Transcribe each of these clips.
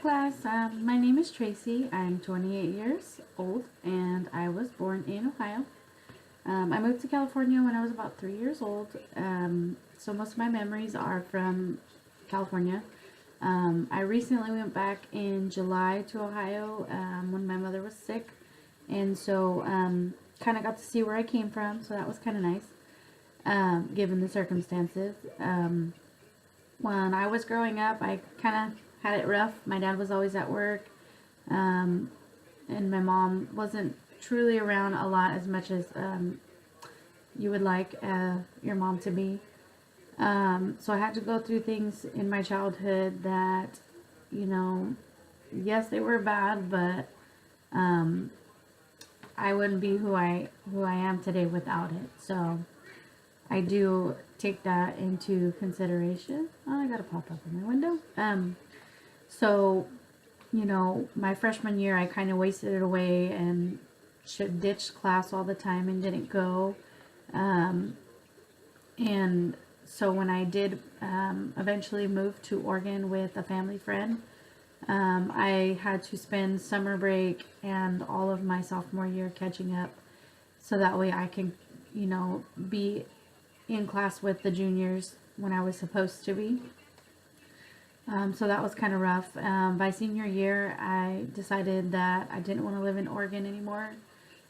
class. My name is Tracy. I'm 28 years old and I was born in Ohio. I moved to California when I was about 3 years old. So most of my memories are from California. I recently went back in July to Ohio when my mother was sick. And so kind of got to see where I came from. So that was kind of nice given the circumstances. When I was growing up, I kind of had it rough. My dad was always at work, and my mom wasn't truly around a lot as much as you would like your mom to be. So I had to go through things in my childhood that, you know, yes, they were bad, but I wouldn't be who I am today without it. So I do take that into consideration. Oh, I got a pop up in my window. So, you know, my freshman year, I kind of wasted it away and should ditch class all the time and didn't go. And so when I did eventually move to Oregon with a family friend, I had to spend summer break and all of my sophomore year catching up so that way I can, you know, be in class with the juniors when I was supposed to be. So that was kind of rough. By senior year, I decided that I didn't want to live in Oregon anymore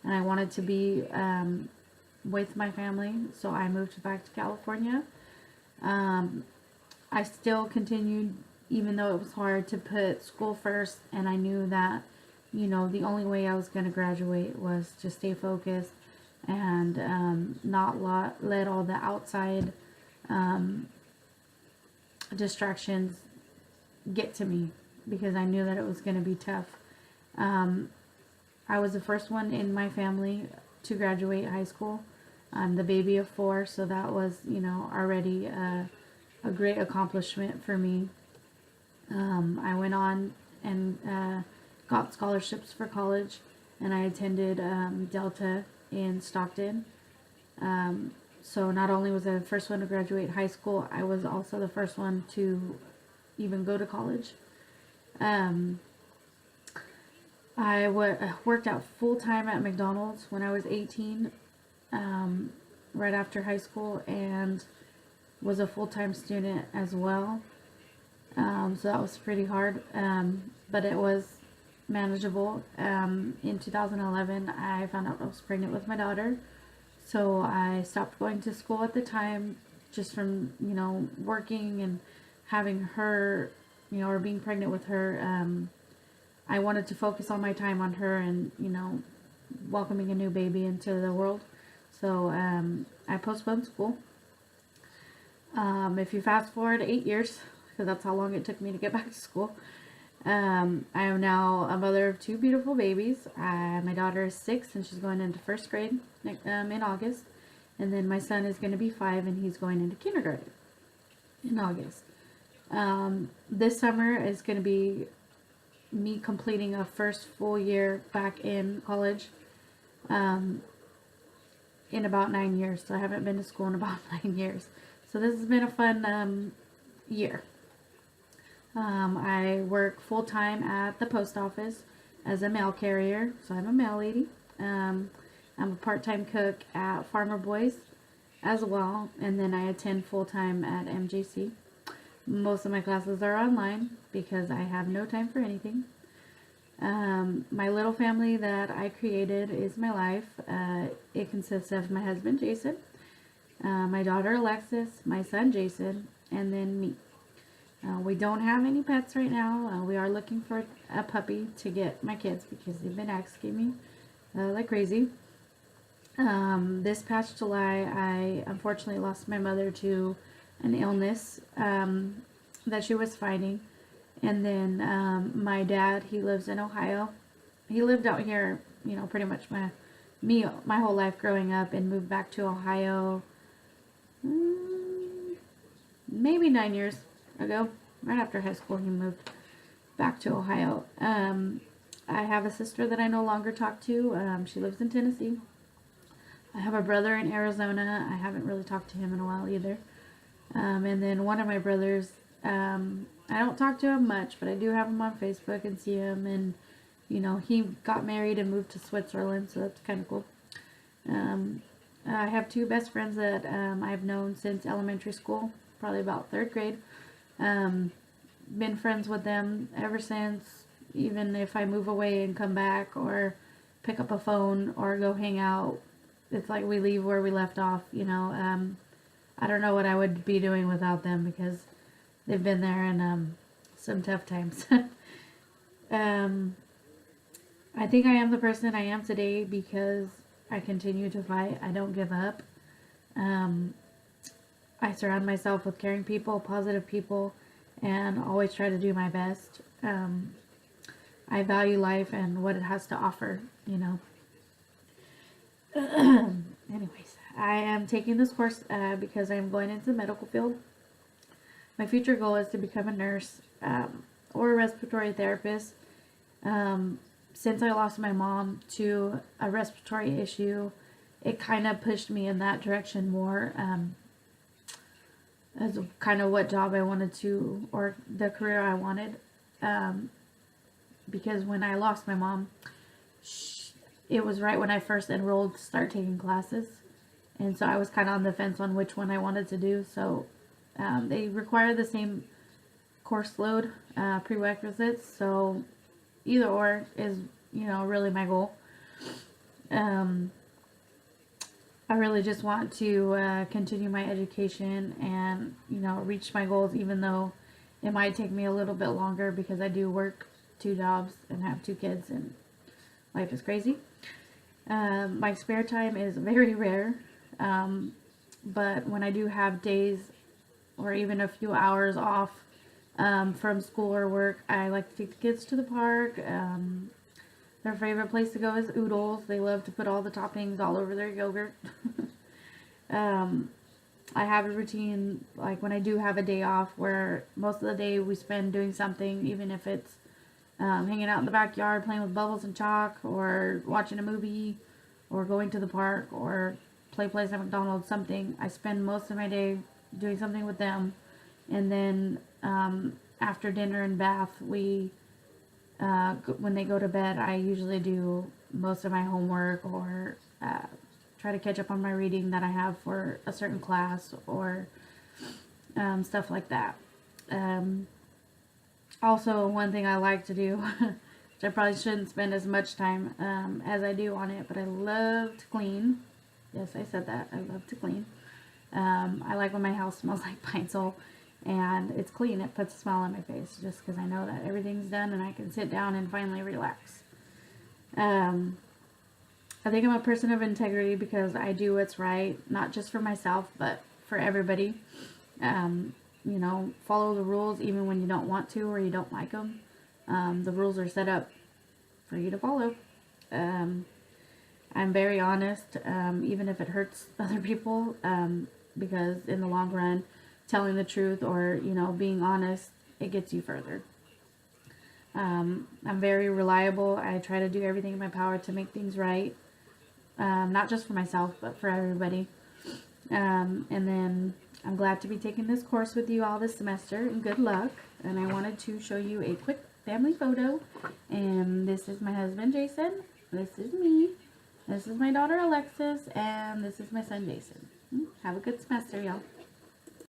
and I wanted to be with my family, so I moved back to California. I still continued, even though it was hard, to put school first, and I knew that, you know, the only way I was going to graduate was to stay focused and not let all the outside distractions get to me, because I knew that it was going to be tough. I was the first one in my family to graduate high school. I'm the baby of four, so that was, you know, already a great accomplishment for me. I went on and got scholarships for college, and I attended Delta in Stockton. So not only was I the first one to graduate high school, I was also the first one to even go to college. I worked out full-time at McDonald's when I was 18, right after high school, and was a full-time student as well. So that was pretty hard, but it was manageable. In 2011, I found out I was pregnant with my daughter, so I stopped going to school at the time, just from, you know, working and having her, you know, or being pregnant with her. I wanted to focus all my time on her and, you know, welcoming a new baby into the world. So I postponed school. If you fast forward 8 years, because that's how long it took me to get back to school, I am now a mother of two beautiful babies. My daughter is 6 and she's going into first grade in August. And then my son is going to be 5 and he's going into kindergarten in August. This summer is going to be me completing a first full year back in college in about 9 years. So I haven't been to school in about 9 years. So this has been a fun year. I work full-time at the post office as a mail carrier, so I'm a mail lady. I'm a part-time cook at Farmer Boys as well, and then I attend full-time at MJC. Most of my classes are online because I have no time for anything. My little family that I created is my life. It consists of my husband, Jason, my daughter, Alexis, my son, Jason, and then me. We don't have any pets right now. We are looking for a puppy to get my kids because they've been asking me like crazy. This past July, I unfortunately lost my mother to an illness that she was fighting. And then my dad, he lives in Ohio. He lived out here, you know, pretty much my whole life growing up, and moved back to Ohio maybe 9 years ago. Right after high school, he moved back to Ohio. I have a sister that I no longer talk to. She lives in Tennessee. I have a brother in Arizona. I haven't really talked to him in a while either. And then one of my brothers I don't talk to him much, but I do have him on Facebook and see him. And, you know, he got married and moved to Switzerland, so that's kind of cool. I have two best friends that I've known since elementary school, probably about third grade. Been friends with them ever since, even if I move away and come back or pick up a phone or go hang out. It's like we leave where we left off, you know. I don't know what I would be doing without them because they've been there in some tough times. I think I am the person I am today because I continue to fight. I don't give up. I surround myself with caring people, positive people, and always try to do my best. I value life and what it has to offer, you know. Anyways, I am taking this course because I'm going into the medical field. My future goal is to become a nurse or a respiratory therapist. Since I lost my mom to a respiratory issue, it kind of pushed me in that direction more as kind of what job I wanted to, or the career I wanted. Because when I lost my mom, it was right when I first enrolled to start taking classes. And so I was kind of on the fence on which one I wanted to do. So they require the same course load, prerequisites. So either or is, you know, really my goal. I really just want to continue my education and, you know, reach my goals, even though it might take me a little bit longer because I do work 2 jobs and have 2 kids and life is crazy. My spare time is very rare, but when I do have days or even a few hours off from school or work, I like to take the kids to the park. Their favorite place to go is Oodles. They love to put all the toppings all over their yogurt. I have a routine, like when I do have a day off, where most of the day we spend doing something, even if it's hanging out in the backyard playing with bubbles and chalk, or watching a movie, or going to the park, or place at McDonald's, something. I spend most of my day doing something with them. And then after dinner and bath, when they go to bed, I usually do most of my homework or try to catch up on my reading that I have for a certain class, or stuff like that. Also, one thing I like to do, which I probably shouldn't spend as much time as I do on it, but I love to clean. Yes, I said that. I love to clean. I like when my house smells like Pine Sol and it's clean. It puts a smile on my face just because I know that everything's done and I can sit down and finally relax. I think I'm a person of integrity because I do what's right, not just for myself, but for everybody. You know, follow the rules even when you don't want to or you don't like them. The rules are set up for you to follow. I'm very honest, even if it hurts other people, because in the long run, telling the truth or, you know, being honest, it gets you further. I'm very reliable. I try to do everything in my power to make things right, not just for myself, but for everybody. And then I'm glad to be taking this course with you all this semester, and good luck. And I wanted to show you a quick family photo. And this is my husband, Jason. This is me. This is my daughter, Alexis. And this is my son, Jason. Have a good semester, y'all.